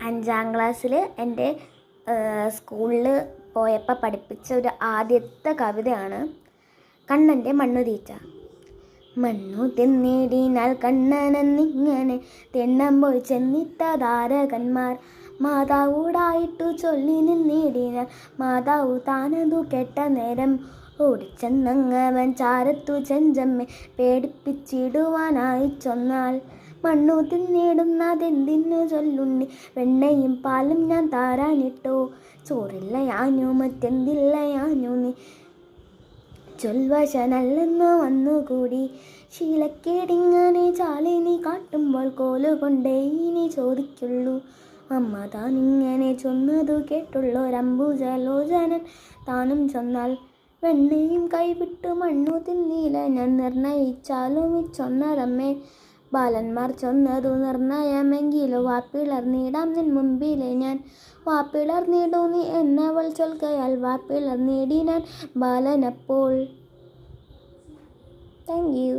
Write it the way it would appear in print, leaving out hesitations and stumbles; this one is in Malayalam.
5ാം ക്ലാസ്സിൽ എൻ്റെ സ്കൂളിൽ പോയപ്പോൾ പഠിപ്പിച്ച ഒരു ആദ്യത്തെ കവിതയാണ് കണ്ണൻ്റെ മണ്ണു തീറ്റ. മണ്ണു തിന്നിടിനാൽ കണ്ണനെന്നിങ്ങനെ തിണ്ണമ്പോൾ ചെന്നിട്ട താരകന്മാർ മാതാവോടായിട്ടു ചൊല്ലി നിന്നിടിനാൽ മാതാവു താനതു കേട്ട നേരം ഓടിച്ചെന്നങ്ങവൻ ചാരത്തു ചെഞ്ചമ്മെ പേടിപ്പിച്ചിടുവാനായി ചൊന്നാൽ മണ്ണു തിന്നിടുന്നതെന്തിനു ചൊല്ലുണ്ണി വെണ്ണയും പാലും ഞാൻ താരാനിട്ടോ ചോറില്ല യാനു മറ്റെന്തില്ല യാനു നീ ചൊൽവശനല്ലെന്നു വന്നുകൂടി ശീലക്കേടിങ്ങനെ ചാലിനി കാട്ടുമ്പോൾ കോലുകൊണ്ടേ ഇനി ചോദിക്കുള്ളൂ അമ്മ താനിങ്ങനെ ചൊന്നതു കേട്ടുള്ളൊരംബുജലോചനൻ താനും ചൊന്നാൽ വെണ്ണയും കൈവിട്ടു മണ്ണു തിന്നില്ല ഞാൻ നിർണയിച്ചാലും ഇച്ചൊന്നതമ്മേ ബാലന്മാർ ചൊന്നതു നിർണയമെങ്കിലോ വാപ്പിളർന്നിടാം നിൻ മുമ്പിലെ ഞാൻ വാപ്പിളർന്നിടൂ നീ എന്നവൾ ചൊൽക്കയാൽ വാപ്പിളർന്നിടിനാൻ ബാലനപ്പോൾ. Thank you.